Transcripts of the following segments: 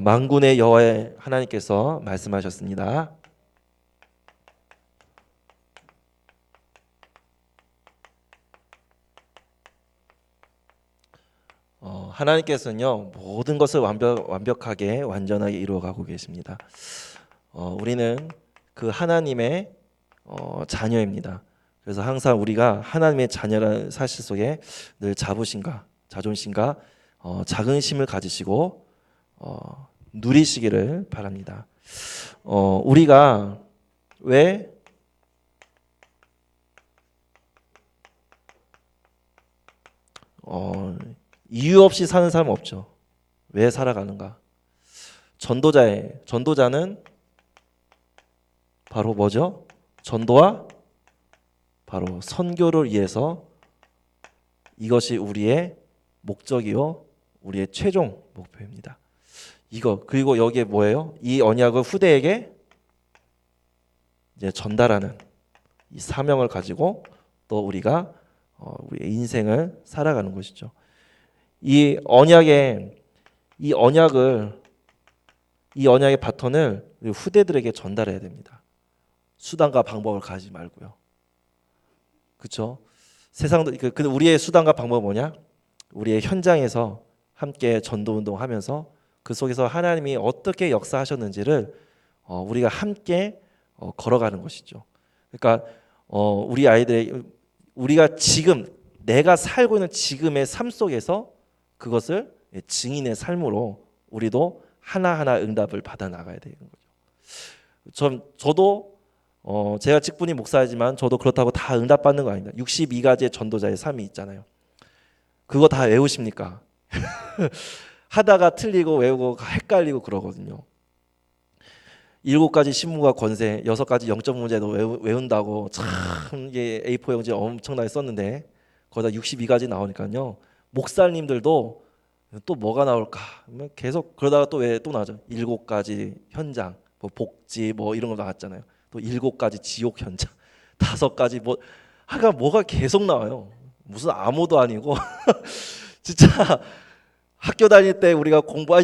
만군의 여호와 하나님께서 말씀하셨습니다. 하나님께서는요 모든 것을 완벽하게 완전하게 이루어가고 계십니다. 우리는 그 하나님의 자녀입니다. 그래서 항상 우리가 하나님의 자녀라는 사실 속에 늘 자존심과 자긍심을 가지시고 누리시기를 바랍니다. 우리가 왜 이유 없이 사는 사람 없죠. 왜 살아가는가? 전도자는 바로 뭐죠? 전도와 바로 선교를 위해서 이것이 우리의 목적이요 우리의 최종 목표입니다. 그리고 여기에 뭐예요? 이 언약을 후대에게 이제 전달하는 이 사명을 가지고 또 우리가 우리의 인생을 살아가는 것이죠. 이 언약의 바톤을 후대들에게 전달해야 됩니다. 수단과 방법을 가지지 말고요. 그렇죠? 세상도 근데 우리의 수단과 방법은 뭐냐? 우리의 현장에서 함께 전도 운동하면서 그 속에서 하나님이 어떻게 역사하셨는지를 우리가 함께 걸어가는 것이죠. 그러니까 우리 아이들의 우리가 지금 내가 살고 있는 지금의 삶 속에서 그것을 증인의 삶으로 우리도 하나하나 응답을 받아 나가야 되는 거죠. 저도 제가 직분이 목사이지만 저도 그렇다고 다 응답받는 거 아닙니다. 62가지의 전도자의 삶이 있잖아요. 그거 다 외우십니까? 하다가 틀리고 외우고 헷갈리고 그러거든요. 7가지 신문과 권세, 6가지 영적 문제도 외운다고 참 이게 A4 용지 엄청나게 썼는데 거기다 62가지 나오니까요. 목사님들도 또 뭐가 나올까? 계속 그러다가 또 나죠. 7가지 현장, 뭐 복지 뭐 이런 거 나왔잖아요. 또 7가지 지옥 현장, 5가지 뭐가 계속 나와요. 무슨 암호도 아니고 진짜 학교 다닐 때 우리가 공부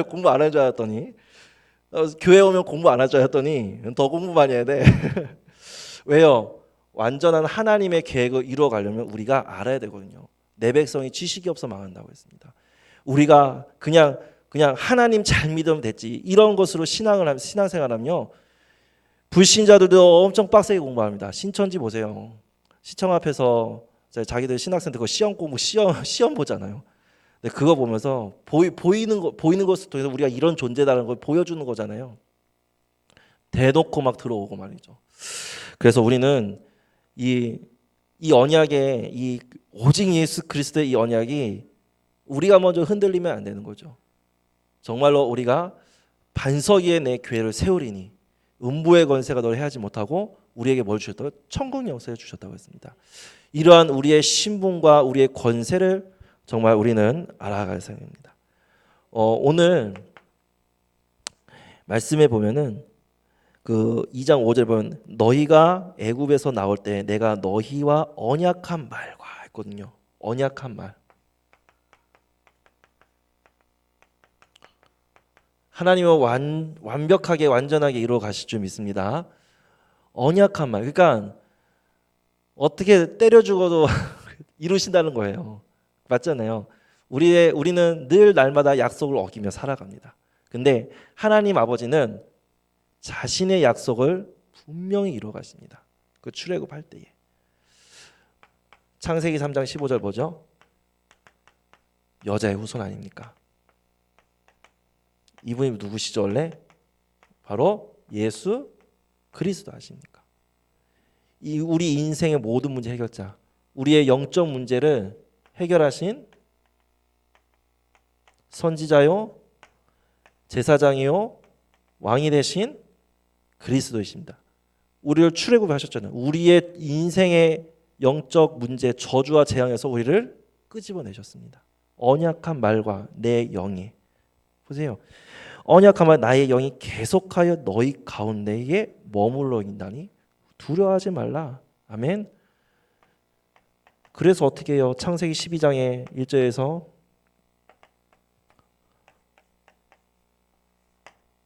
공부 안 할 줄 알았더니 교회 오면 공부 안 할 줄 알았더니 더 공부 많이 해야 돼. 왜요? 완전한 하나님의 계획을 이루어가려면 우리가 알아야 되거든요. 내 백성이 지식이 없어 망한다고 했습니다. 우리가 그냥 하나님 잘 믿으면 됐지 이런 것으로 신앙생활하면요 불신자들도 엄청 빡세게 공부합니다. 신천지 보세요. 시청 앞에서 자기들 신학생들 시험 보잖아요. 근데 그거 보면서 보이는 것을 통해서 우리가 이런 존재다라는 걸 보여주는 거잖아요. 대놓고 막 들어오고 말이죠. 그래서 우리는 이 언약의 이 오직 예수 그리스도의 이 언약이 우리가 먼저 흔들리면 안 되는 거죠. 정말로 우리가 반석 위에 내 교회를 세우리니 음부의 권세가 너를 해하지 못하고 우리에게 뭘 주셨다고? 천국 영생을 주셨다고 했습니다. 이러한 우리의 신분과 우리의 권세를 정말 우리는 알아갈 생각입니다. 오늘 말씀에 보면은 그 2장 5절 보면 너희가 애굽에서 나올 때 내가 너희와 언약한 말과 했거든요. 언약한 말. 하나님은 완벽하게 완전하게 이루어 가실 줄 믿습니다. 언약한 말. 그러니까 어떻게 때려 죽어도 이루신다는 거예요. 맞잖아요. 우리는 늘 날마다 약속을 어기며 살아갑니다. 근데 하나님 아버지는 자신의 약속을 분명히 이루어 가십니다. 그 출애굽할 때에. 창세기 3장 15절 보죠. 여자의 후손 아닙니까? 이분이 누구시죠 원래? 바로 예수 그리스도 아십니까? 우리 인생의 모든 문제 해결자, 우리의 영적 문제를 해결하신 선지자요, 제사장이요, 왕이 되신 그리스도이십니다. 우리를 출애굽하셨잖아요. 우리의 인생의 영적 문제, 저주와 재앙에서 우리를 끄집어내셨습니다. 언약한 말과 내 영이 보세요. 언약한 말 나의 영이 계속하여 너희 가운데에 머물러 있다니 두려워하지 말라. 아멘. 그래서 어떻게 해요? 창세기 12장의 1절에서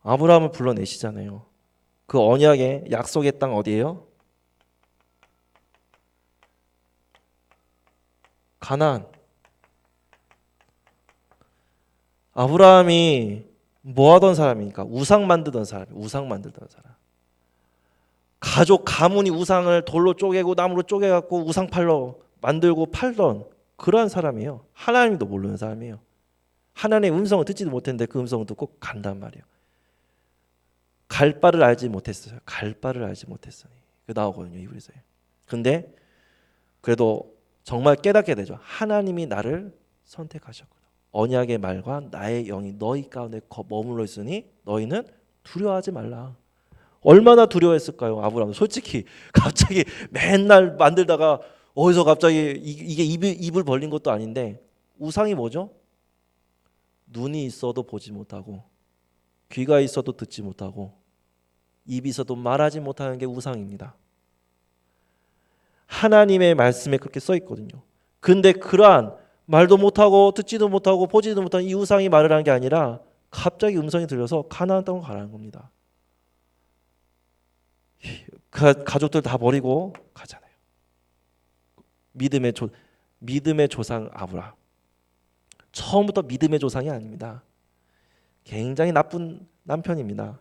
아브라함을 불러내시잖아요. 그 언약의 약속의 땅 어디예요? 가나안. 아브라함이 뭐 하던 사람입니까? 우상 만들던 사람이에요. 우상 만들던 사람. 가족 가문이 우상을 돌로 쪼개고 나무로 쪼개갖고 우상 팔러 만들고 팔던 그러한 사람이에요. 하나님도 모르는 사람이에요. 하나님의 음성을 듣지도 못했는데 그 음성을 듣고 간단 말이에요. 갈 바를 알지 못했어요. 갈 바를 알지 못했으니. 그 나오거든요. 이브리서에. 근데 그래도 정말 깨닫게 되죠. 하나님이 나를 선택하셨구나. 언약의 말과 나의 영이 너희 가운데 머물러 있으니 너희는 두려워하지 말라. 얼마나 두려워했을까요? 아브라함. 솔직히 갑자기 맨날 만들다가 어디서 갑자기 이게 입을 벌린 것도 아닌데 우상이 뭐죠? 눈이 있어도 보지 못하고 귀가 있어도 듣지 못하고 입이 있어도 말하지 못하는 게 우상입니다. 하나님의 말씀에 그렇게 써 있거든요. 근데 그러한 말도 못하고 듣지도 못하고 보지도 못한 이 우상이 말을 한 게 아니라 갑자기 음성이 들려서 가나안 땅으로 가라는 겁니다. 가족들 다 버리고 가잖아요. 믿음의 조상 아브라함. 처음부터 믿음의 조상이 아닙니다. 굉장히 나쁜 남편입니다.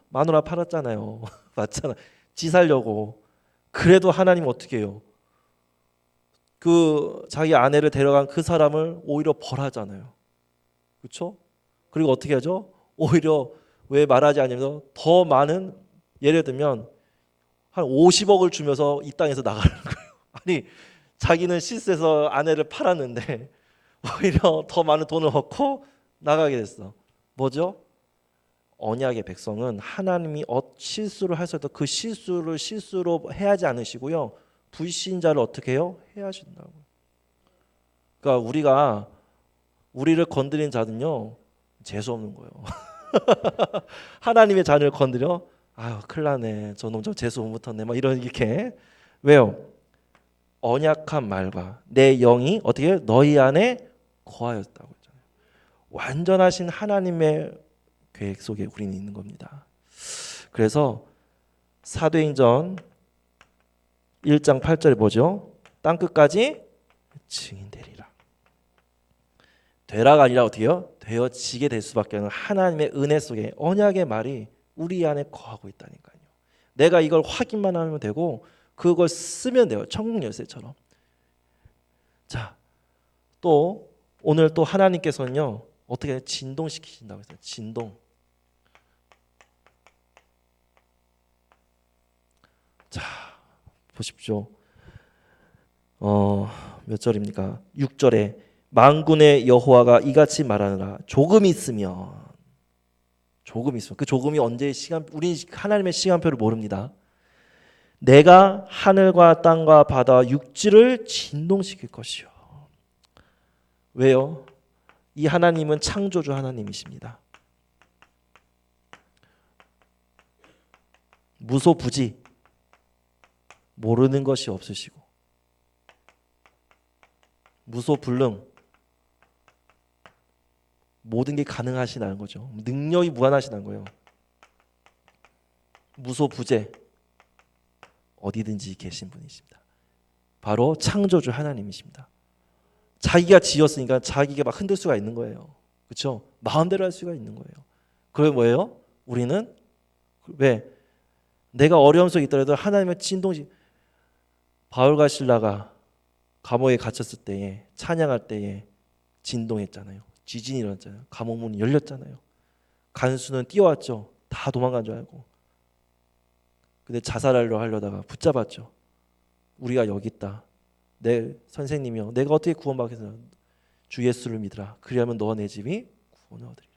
마누라 팔았잖아요. 맞잖아. 지 살려고. 그래도 하나님 어떻게 해요? 그 자기 아내를 데려간 그 사람을 오히려 벌하잖아요. 그렇죠? 그리고 어떻게 하죠? 오히려 왜 말하지 않으면서 더 많은, 예를 들면 한 50억을 주면서 이 땅에서 나가는 거예요. 아니 자기는 실수해서 아내를 팔았는데 오히려 더 많은 돈을 얻고 나가게 됐어. 뭐죠? 언약의 백성은 하나님이 실수를 하셔도 그 실수를 실수로 해하지 않으시고요. 불신자를 어떻게 해요? 해하신다고. 그러니까 우리를 건드린 자는요 재수 없는 거예요. 하나님의 자녀를 건드려 아유 큰일 나네. 저놈 저 재수 못 붙었네. 막 이렇게. 왜요? 언약한 말과 내 영이 어떻게 너희 안에 거하였다고 했잖아요. 완전하신 하나님의 계획 속에 우리는 있는 겁니다. 그래서 사도행전 1장 8절에 뭐죠? 땅끝까지 증인되리라. 되라가 아니라 어떻게요? 되어지게 될 수밖에 없는 하나님의 은혜 속에 언약의 말이 우리 안에 거하고 있다니까요. 내가 이걸 확인만 하면 되고 그걸 쓰면 돼요. 천국 열쇠처럼. 자, 또 오늘 또 하나님께서는요 어떻게 진동시키신다고 했어요. 진동. 자, 보십시오. 몇 절입니까? 6절에 만군의 여호와가 이같이 말하느라 조금 있으면 그 조금이 언제의 시간, 우리 하나님의 시간표를 모릅니다. 내가 하늘과 땅과 바다와 육지를 진동시킬 것이요. 왜요? 이 하나님은 창조주 하나님이십니다. 무소부지 모르는 것이 없으시고 무소불능 모든 게 가능하시다는 거죠. 능력이 무한하시다는 거예요. 무소부재 어디든지 계신 분이십니다. 바로 창조주 하나님이십니다. 자기가 지었으니까 자기가 막 흔들 수가 있는 거예요. 그렇죠? 마음대로 할 수가 있는 거예요. 그게 뭐예요? 우리는 왜 내가 어려움 속에 있더라도 하나님의 진동시 바울과 실라가 감옥에 갇혔을 때에 찬양할 때에 진동했잖아요. 지진이 일어났잖아요. 감옥 문이 열렸잖아요. 간수는 뛰어왔죠. 다 도망간 줄 알고. 근데 자살하려다가 붙잡았죠. 우리가 여기 있다. 내 선생님이여, 내가 어떻게 구원받겠느냐? 주 예수를 믿으라. 그리하면 너와 내 집이 구원을 얻으리라.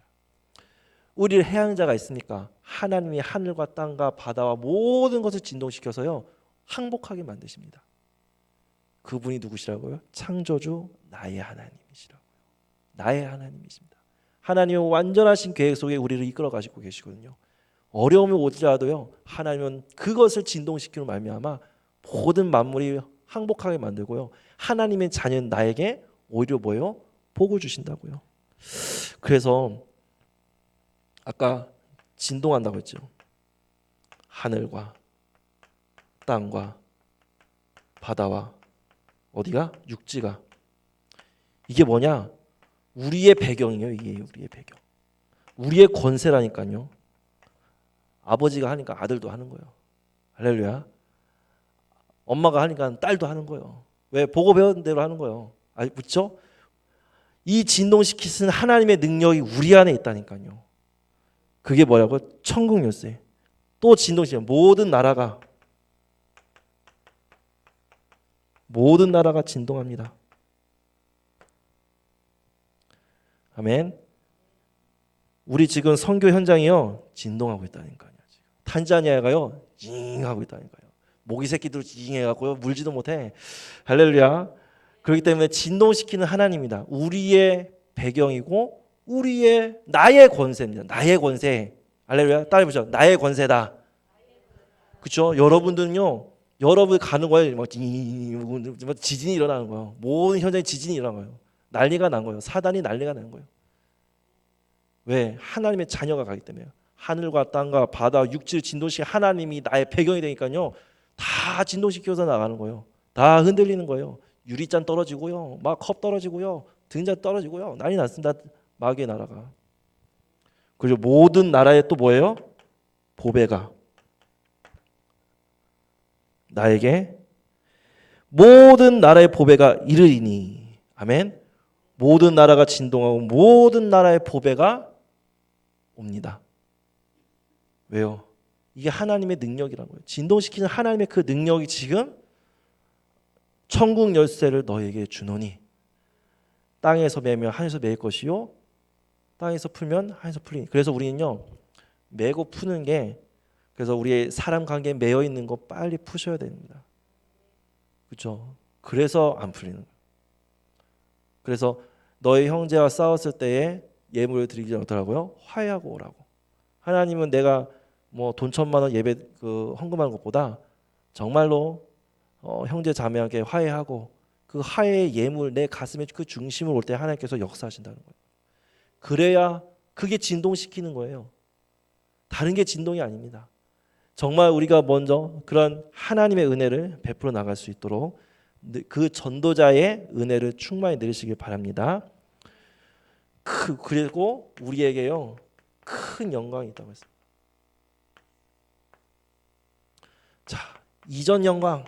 우리를 해양자가 있으니까 하나님이 하늘과 땅과 바다와 모든 것을 진동시켜서요 항복하게 만드십니다. 그분이 누구시라고요? 창조주 나의 하나님이시라고요. 나의 하나님이십니다. 하나님은 완전하신 계획 속에 우리를 이끌어 가시고 계시거든요. 어려움이 오더라도요 하나님은 그것을 진동시키는 말미암아 모든 만물이 항복하게 만들고요. 하나님의 자녀는 나에게 오히려 복을 주신다고요. 그래서 아까 진동한다고 했죠. 하늘과 땅과 바다와 어디가? 육지가. 이게 뭐냐? 우리의 배경이에요. 이게 우리의 배경. 우리의 권세라니까요. 아버지가 하니까 아들도 하는 거예요. 할렐루야. 엄마가 하니까 딸도 하는 거예요. 왜? 보고 배운 대로 하는 거예요. 그렇죠? 이 진동시키는 하나님의 능력이 우리 안에 있다니까요. 그게 뭐라고? 천국 열쇠. 또 진동시켜. 모든 나라가 진동합니다. 아멘. 우리 지금 선교 현장이요 진동하고 있다니까요. 탄자니아가요 징하고 있다니까요. 모기 새끼들 징해갖고요 물지도 못해. 할렐루야. 그렇기 때문에 진동시키는 하나님이다. 우리의 배경이고 나의 권세입니다. 나의 권세. 할렐루야. 따라해보죠. 나의 권세다. 그렇죠? 여러분들은요. 여러분이 가는 거예요. 지진이 일어나는 거예요. 모든 현장에 지진이 일어나는 거예요. 난리가 난 거예요. 사단이 난리가 난 거예요. 왜? 하나님의 자녀가 가기 때문에. 하늘과 땅과 바다, 육지를 진동시키는 하나님이 나의 배경이 되니까요. 다 진동시켜서 나가는 거예요. 다 흔들리는 거예요. 유리잔 떨어지고요. 막 컵 떨어지고요. 등잔 떨어지고요. 난리 났습니다. 마귀의 나라가. 그리고 모든 나라에 또 뭐예요? 보배가 나에게 모든 나라의 보배가 이르리니. 아멘. 모든 나라가 진동하고 모든 나라의 보배가 옵니다. 왜요? 이게 하나님의 능력이라는 거예요. 진동시키는 하나님의 그 능력이 지금 천국 열쇠를 너에게 주노니 땅에서 매면 하늘에서 매일 것이요 땅에서 풀면 하늘에서 풀리니. 그래서 우리는요 매고 푸는 게 그래서 우리의 사람 관계에 매여 있는 거 빨리 푸셔야 됩니다. 그렇죠? 그래서 안 풀리는 거예요. 그래서 너의 형제와 싸웠을 때에 예물을 드리지 않더라고요. 화해하고 오라고. 하나님은 내가 뭐 돈 1,000만 원 예배 헌금하는 것보다 정말로 형제 자매에게 화해하고 그 화해의 예물 내 가슴에 그 중심을 올 때 하나님께서 역사하신다는 거예요. 그래야 그게 진동시키는 거예요. 다른 게 진동이 아닙니다. 정말 우리가 먼저 그런 하나님의 은혜를 베풀어 나갈 수 있도록 그 전도자의 은혜를 충만히 누리시길 바랍니다. 그리고 우리에게요 큰 영광이 있다고 했습니다. 자, 이전 영광.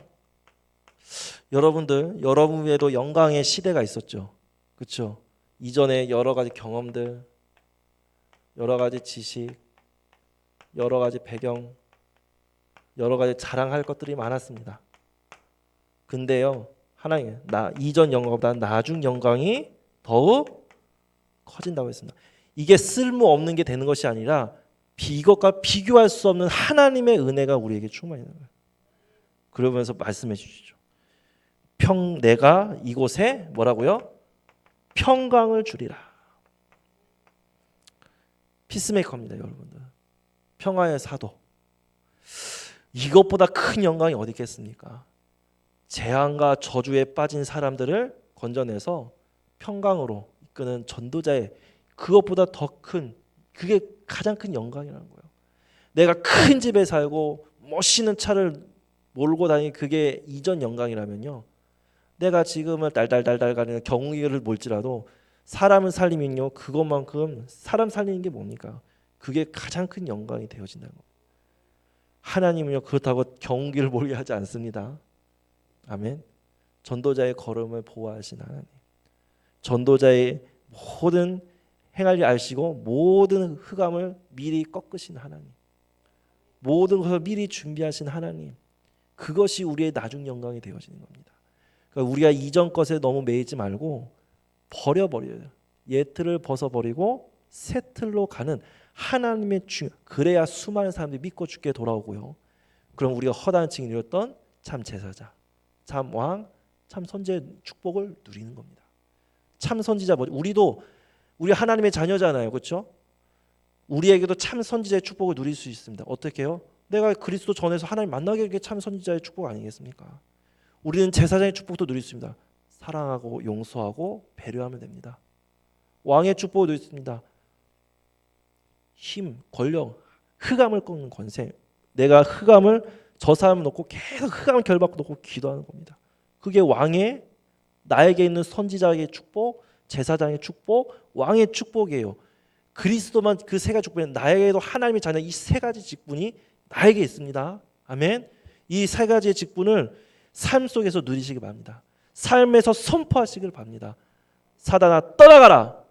여러분에도 영광의 시대가 있었죠. 그렇죠? 이전에 여러 가지 경험들, 여러 가지 지식, 여러 가지 배경, 여러 가지 자랑할 것들이 많았습니다. 근데요, 하나님, 이전 영광보다 나중 영광이 더욱 커진다고 했습니다. 이게 쓸모없는 게 되는 것이 아니라 이것과 비교할 수 없는 하나님의 은혜가 우리에게 충만히 있는 거예요. 그러면서 말씀해 주시죠. 내가 이곳에 뭐라고요? 평강을 주리라. 피스메이커입니다, 여러분들. 평화의 사도. 이것보다 큰 영광이 어디 있겠습니까? 재앙과 저주에 빠진 사람들을 건져내서 평강으로 이끄는 전도자의 그것보다 더 큰 그게 가장 큰 영광이라는 거예요. 내가 큰 집에 살고 멋있는 차를 몰고 다니는 그게 이전 영광이라면요. 내가 지금은 달달달달 가는 경운기를 몰지라도 사람을 살리면요. 그것만큼 사람 살리는 게 뭡니까? 그게 가장 큰 영광이 되어진다는 거예요. 하나님은요. 그렇다고 경운기를 몰게 하지 않습니다. 아멘. 전도자의 걸음을 보호하신 하나님. 전도자의 모든 행할 일 아시고 모든 흑암을 미리 꺾으신 하나님. 모든 것을 미리 준비하신 하나님. 그것이 우리의 나중 영광이 되어지는 겁니다. 그러니까 우리가 이전 것에 너무 매이지 말고 버려버려요. 옛 틀을 벗어버리고 새 틀로 가는 하나님의 그래야 수많은 사람들이 믿고 죽게 돌아오고요. 그럼 우리가 허다한 칭이 누렸던 참 제사자, 참 왕, 참 선지의 축복을 누리는 겁니다. 참 선지자, 우리 하나님의 자녀잖아요. 그렇죠? 우리에게도 참 선지자의 축복을 누릴 수 있습니다. 어떻게 해요? 내가 그리스도 전에서 하나님 만나게 하는 게 참 선지자의 축복 아니겠습니까? 우리는 제사장의 축복도 누릴 수 있습니다. 사랑하고 용서하고 배려하면 됩니다. 왕의 축복을 누릴 수 있습니다. 힘, 권력, 흑암을 꺾는 권세. 내가 흑암을 저 사람을 놓고 계속 흑암 결박고 놓고 기도하는 겁니다. 그게 왕의 나에게 있는 선지자의 축복, 제사장의 축복, 왕의 축복이에요. 그리스도만 그 세 가지 직분이 나에게도 하나님의 자녀 이 세 가지 직분이 나에게 있습니다. 아멘. 이 세 가지의 직분을 삶 속에서 누리시기 바랍니다. 삶에서 선포하시길 바랍니다. 사단아 떠나가라.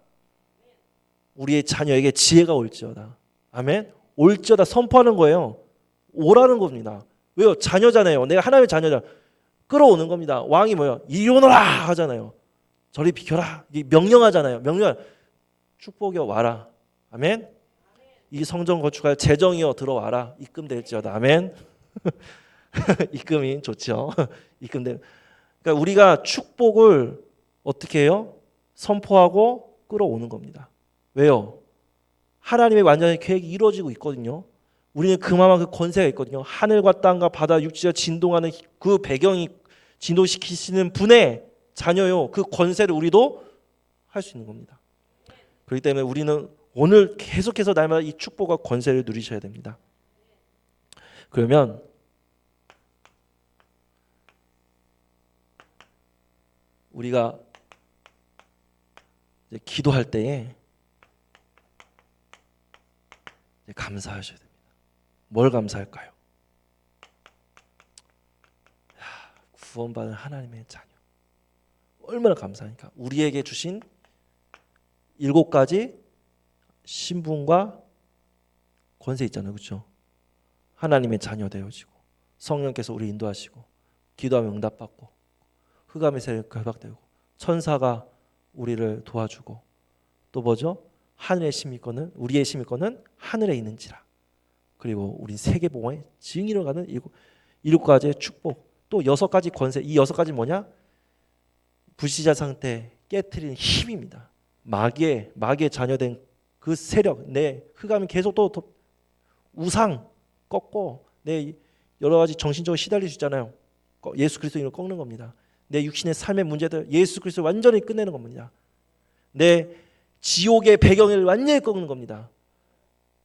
우리의 자녀에게 지혜가 올지어다. 아멘. 올지어다 선포하는 거예요. 오라는 겁니다. 왜요? 자녀잖아요. 내가 하나님의 자녀잖아. 끌어오는 겁니다. 왕이 뭐예요? 이리 오너라 하잖아요. 저리 비켜라. 명령하잖아요. 명령. 축복이여 와라. 아멘. 이 성전 건축할 재정이여 들어와라. 입금될지어다. 아멘. 입금이 좋죠. 입금될. 그러니까 우리가 축복을 어떻게 해요? 선포하고 끌어오는 겁니다. 왜요? 하나님의 완전한 계획이 이루어지고 있거든요. 우리는 그만한 그 권세가 있거든요. 하늘과 땅과 바다 육지가 진동하는 그 배경이 진동시키시는 분의 자녀요. 그 권세를 우리도 할 수 있는 겁니다. 그렇기 때문에 우리는 오늘 계속해서 날마다 이 축복과 권세를 누리셔야 됩니다. 그러면 우리가 이제 기도할 때에 이제 감사하셔야 됩니다. 뭘 감사할까요? 구원받은 하나님의 자녀. 얼마나 감사하니까. 우리에게 주신 7가지 신분과 권세 있잖아요. 그렇죠? 하나님의 자녀 되어지고 성령께서 우리 인도하시고 기도하면 응답받고 흑암의 세력이 결박되고 천사가 우리를 도와주고 또 뭐죠? 하늘의 심의권은 우리의 심의권은 하늘에 있는지라. 그리고 우리 세계복음의 증인으로 가는 7가지의 축복. 또 6가지 권세. 이 6가지 뭐냐? 불시자 상태 깨트리는 힘입니다. 마귀의 자녀된 그 세력, 내 흑암이 계속 또 우상 꺾고 내 여러 가지 정신적으로 시달릴 수 있잖아요. 예수 그리스도인을 꺾는 겁니다. 내 육신의 삶의 문제들 예수 그리스도 완전히 끝내는 겁니다. 내 지옥의 배경을 완전히 꺾는 겁니다.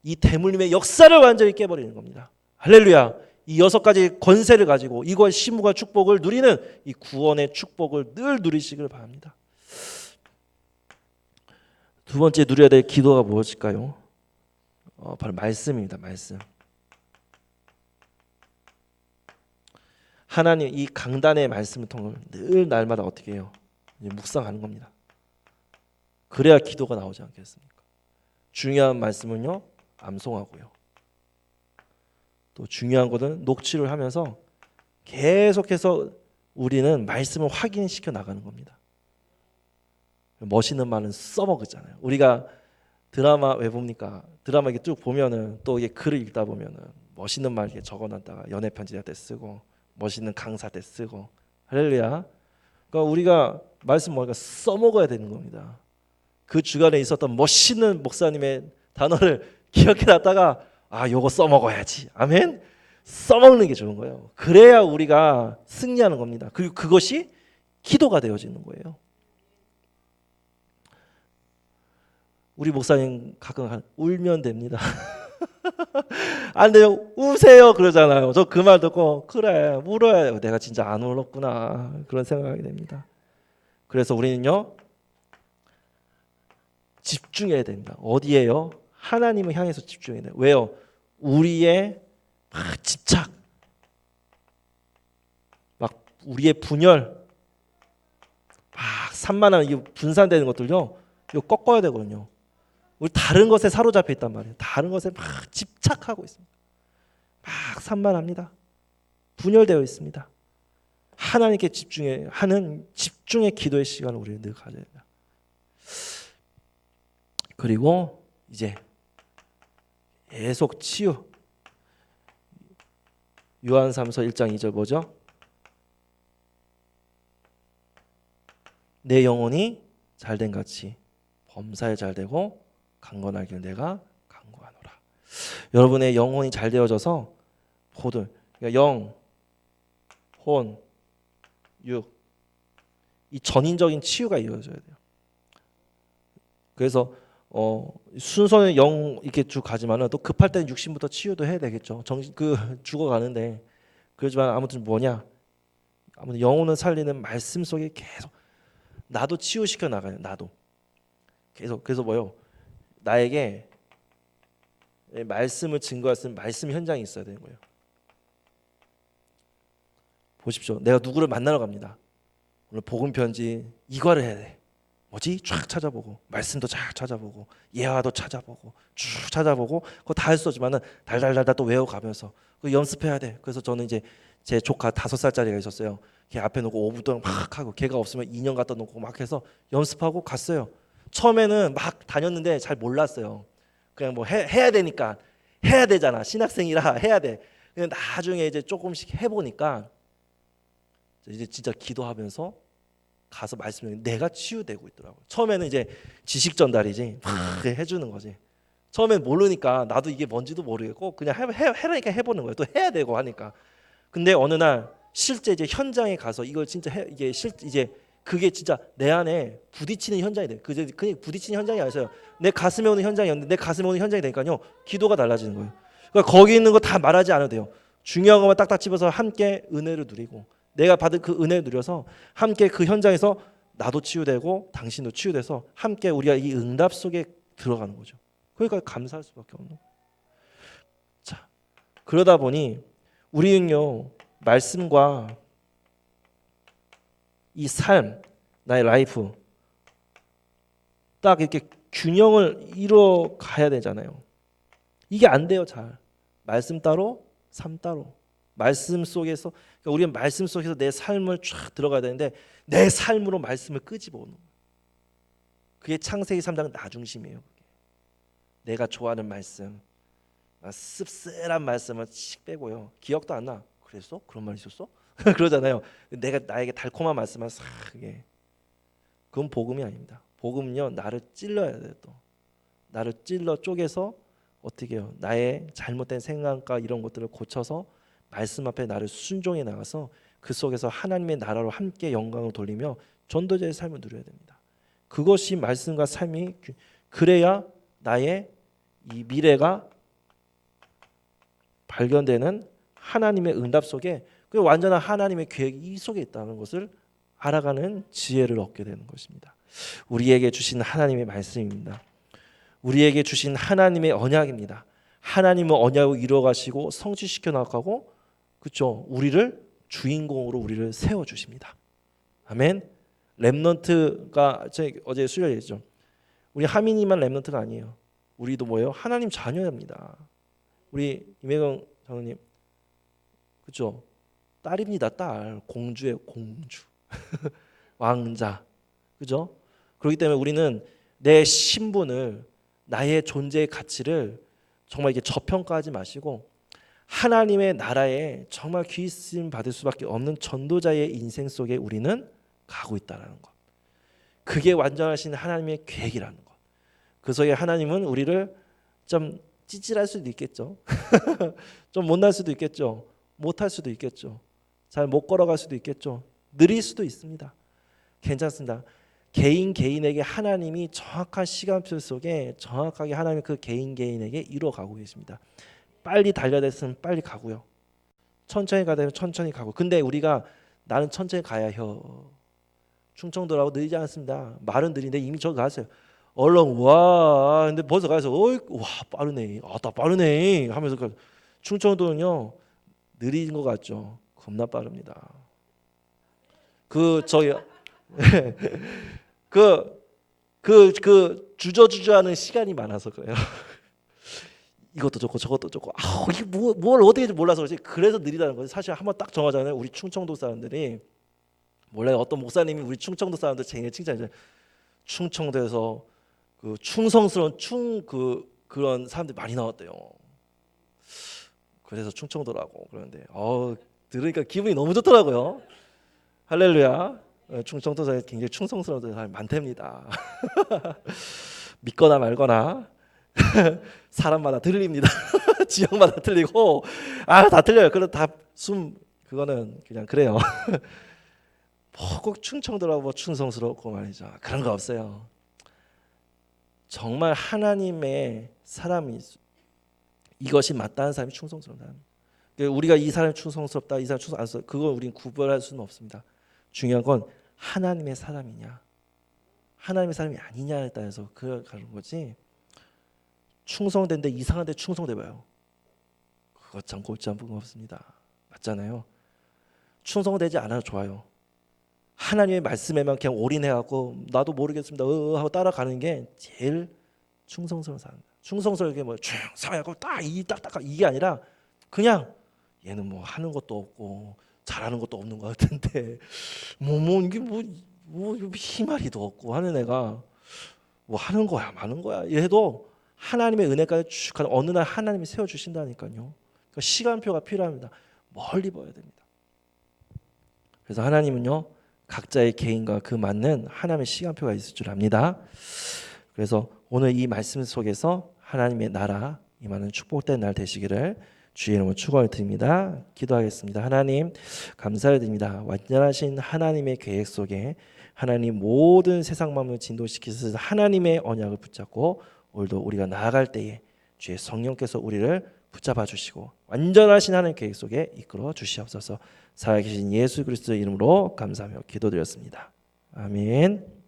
이 대물림의 역사를 완전히 깨버리는 겁니다. 할렐루야. 이 6가지 권세를 가지고 이거의 심무과 축복을 누리는 이 구원의 축복을 늘 누리시길 바랍니다. 두 번째 누려야 될 기도가 무엇일까요? 바로 말씀입니다. 말씀. 하나님 이 강단의 말씀을 통해 늘 날마다 어떻게 해요? 묵상하는 겁니다. 그래야 기도가 나오지 않겠습니까? 중요한 말씀은요 암송하고요. 또 중요한 것은 녹취를 하면서 계속해서 우리는 말씀을 확인시켜 나가는 겁니다. 멋있는 말은 써먹었잖아요. 우리가 드라마 왜 봅니까? 드라마 이렇게 쭉 보면은 또 이게 글을 읽다 보면은 멋있는 말 이렇게 적어놨다가 연애 편지 때 쓰고 멋있는 강사 때 쓰고 할렐루야. 그러니까 우리가 말씀 뭐니까 써먹어야 되는 겁니다. 그 주간에 있었던 멋있는 목사님의 단어를 기억해놨다가 요거 써먹어야지. 아멘. 써먹는 게 좋은 거예요. 그래야 우리가 승리하는 겁니다. 그리고 그것이 기도가 되어지는 거예요. 우리 목사님 가끔 울면 됩니다. 안 돼요. 우세요 그러잖아요. 저 그 말 듣고 그래 울어야 돼요. 내가 진짜 안 울었구나 그런 생각이 됩니다. 그래서 우리는요 집중해야 됩니다. 어디에요? 하나님을 향해서 집중해야 돼요. 왜요? 우리의 집착, 막 우리의 분열, 막 산만한 이 분산되는 것들요. 이거 꺾어야 되거든요. 우리 다른 것에 사로잡혀 있단 말이에요. 다른 것에 막 집착하고 있습니다. 막 산만합니다. 분열되어 있습니다. 하나님께 집중해 하는 집중의 기도의 시간을 우리는 늘 가져야 됩니다. 그리고 이제 계속 치유. 요한삼서 1장 2절 뭐죠? 내 영혼이 잘된 같이 범사에 잘되고 강건하길 내가 간구하노라. 여러분의 영혼이 잘 되어져서 모든 그러니까 영, 혼, 육 이 전인적인 치유가 이루어져야 돼요. 그래서 순서는 0 이렇게 쭉 가지만은 또 급할 때는 육신부터 치유도 해야 되겠죠. 정신 죽어가는데 그렇지만 아무튼 뭐냐? 아무튼 영혼을 살리는 말씀 속에 계속 나도 치유시켜 나가요. 나도 계속 그래서 뭐요? 나에게 말씀을 증거할 수 있는 말씀 현장이 있어야 되는 거예요. 보십시오. 내가 누구를 만나러 갑니다. 오늘 복음 편지 이과를 해야 돼. 뭐지? 쫙 찾아보고 말씀도 쫙 찾아보고 예화도 찾아보고 쭉 찾아보고 그거 다 할 수 없지만은 달달달달 또 외워가면서 그 연습해야 돼. 그래서 저는 이제 제 조카 5살짜리가 있었어요. 걔 앞에 놓고 5분 동안 막 하고 걔가 없으면 인형 갖다 놓고 막 해서 연습하고 갔어요. 처음에는 막 다녔는데 잘 몰랐어요. 그냥 뭐 해야 되니까 해야 되잖아. 신학생이라 해야 돼. 근데 나중에 이제 조금씩 해보니까 이제 진짜 기도하면서 가서 말씀을 내가 치유되고 있더라고요. 처음에는 이제 지식 전달이지 막 해주는 거지. 처음엔 모르니까 나도 이게 뭔지도 모르겠고 그냥 해라니까 해보는 거예요. 또 해야 되고 하니까. 근데 어느 날 실제 이제 현장에 가서 이걸 진짜 이게 이제 그게 진짜 내 안에 부딪히는 현장이 돼. 그냥 부딪히는 현장이 아니어요. 내 가슴에 오는 현장이었는데 내 가슴에 오는 현장이 되니까요. 기도가 달라지는 거예요. 그러니까 거기 있는 거 다 말하지 않아도 돼요. 중요한 것만 딱딱 집어서 함께 은혜를 누리고 내가 받은 그 은혜를 누려서 함께 그 현장에서 나도 치유되고 당신도 치유돼서 함께 우리가 이 응답 속에 들어가는 거죠. 그러니까 감사할 수밖에 없는 거예요. 자, 그러다 보니 우리는요 말씀과 이 삶, 나의 라이프 딱 이렇게 균형을 이루어 가야 되잖아요. 이게 안 돼요. 잘 말씀 따로 삶 따로 말씀 속에서 그러니까 우리는 말씀 속에서 내 삶을 쫙 들어가야 되는데 내 삶으로 말씀을 끄집어오는 거예요. 그게 창세기 3장 나 중심이에요. 내가 좋아하는 말씀 씁쓸한 말씀을 씩 빼고요. 기억도 안 나. 그랬어? 그런 말 있었어? 그러잖아요. 내가 나에게 달콤한 말씀만 싹 이게 그건 복음이 아닙니다. 복음은요 나를 찔러야 돼요. 또 나를 찔러 쪼개서 어떻게 해요? 나의 잘못된 생각과 이런 것들을 고쳐서 말씀 앞에 나를 순종해 나가서 그 속에서 하나님의 나라로 함께 영광을 돌리며 전도자의 삶을 누려야 됩니다. 그것이 말씀과 삶이 그래야 나의 이 미래가 발견되는 하나님의 응답 속에 그 완전한 하나님의 계획이 이 속에 있다는 것을 알아가는 지혜를 얻게 되는 것입니다. 우리에게 주신 하나님의 말씀입니다. 우리에게 주신 하나님의 언약입니다. 하나님은 언약을 이루어가시고 성취시켜 나가고 그렇죠. 우리를 주인공으로 우리를 세워 주십니다. 아멘. 렘넌트가 어제 수요일 얘기했죠. 우리 하민이만 렘넌트가 아니에요. 우리도 뭐예요? 하나님 자녀입니다. 우리 임혜경 장로님 그렇죠. 딸입니다. 딸 공주의 공주 왕자 그죠? 그렇기 때문에 우리는 내 신분을 나의 존재의 가치를 정말 이게 저평가하지 마시고 하나님의 나라에 정말 귀씀 받을 수밖에 없는 전도자의 인생 속에 우리는 가고 있다는 것. 그게 완전하신 하나님의 계획이라는 것. 그 속에 하나님은 우리를 좀 찌질할 수도 있겠죠. 좀 못날 수도 있겠죠. 못할 수도 있겠죠. 잘 못 걸어갈 수도 있겠죠. 느릴 수도 있습니다. 괜찮습니다. 개인에게 하나님이 정확한 시간표 속에 정확하게 하나님이 그 개인에게 이루어가고 계십니다. 빨리 달려야 됐으면 빨리 가고요. 천천히 가야 되면 천천히 가고. 근데 우리가 나는 천천히 가야 혀. 충청도라고 느리지 않습니다. 말은 느린데 이미 저기 가세요. 얼른 와. 근데 벌써 가서 어이 와 빠르네. 나 빠르네 하면서 충청도는요 느린 것 같죠. 겁나 빠릅니다. 저기 주저주저하는 시간이 많아서 그래요. 이것도 좋고 저것도 좋고 이게 뭘 어떻게 할지 몰라서 그렇지. 그래서 느리다는 거지. 사실 한번 딱 정하잖아요. 우리 충청도 사람들이 몰라요. 어떤 목사님이 우리 충청도 사람들 제일 칭찬해요. 충청도에서 그 충성스러운 그런 사람들이 많이 나왔대요. 그래서 충청도라고 그러는데 들으니까 기분이 너무 좋더라고요. 할렐루야. 충청도에 굉장히 충성스러운 사람이 많답니다. 믿거나 말거나 사람마다 틀립니다. 지역마다 틀리고 다 틀려요. 그런 그거는 그냥 그래요. 꼭 충청도라고 충성스럽고 말이죠. 그런 거 없어요. 정말 하나님의 사람이 이것이 맞다는 사람이 충성스러운 사람. 우리가 이 사람이 충성스럽다, 이 사람이 충성 안 써, 그걸 우리는 구별할 수는 없습니다. 중요한 건 하나님의 사람이냐, 하나님의 사람이 아니냐에 따라서 그걸 가는 거지. 충성된데 이상한데 충성돼봐요. 그거 참 골치 아픈 거 없습니다. 맞잖아요. 충성되지 않아도 좋아요. 하나님의 말씀에만 그냥 올인해갖고 나도 모르겠습니다 하고 따라가는 게 제일 충성스러운 사람. 충성스럽게 뭐 충성하고 딱딱딱 이게 아니라 그냥 얘는 뭐 하는 것도 없고 잘하는 것도 없는 것 같은데 이게 뭐 희마리도 없고 하는 애가 뭐 하는 거야 마는 거야. 얘도 하나님의 은혜까지 쭉 가는 어느 날 하나님이 세워 주신다니까요. 그러니까 시간표가 필요합니다. 멀리 봐야 됩니다. 그래서 하나님은요 각자의 개인과 그 맞는 하나님의 시간표가 있을 줄 압니다. 그래서 오늘 이 말씀 속에서 하나님의 나라 임하는 축복된 날 되시기를 주의 이름으로 축원을 드립니다. 기도하겠습니다. 하나님 감사를 드립니다. 완전하신 하나님의 계획 속에 하나님 모든 세상 만물을 진도시키셔서 하나님의 언약을 붙잡고 오늘도 우리가 나아갈 때에 주의 성령께서 우리를 붙잡아 주시고 완전하신 하나님 계획 속에 이끌어 주시옵소서. 살아계신 예수 그리스도의 이름으로 감사하며 기도드렸습니다. 아멘.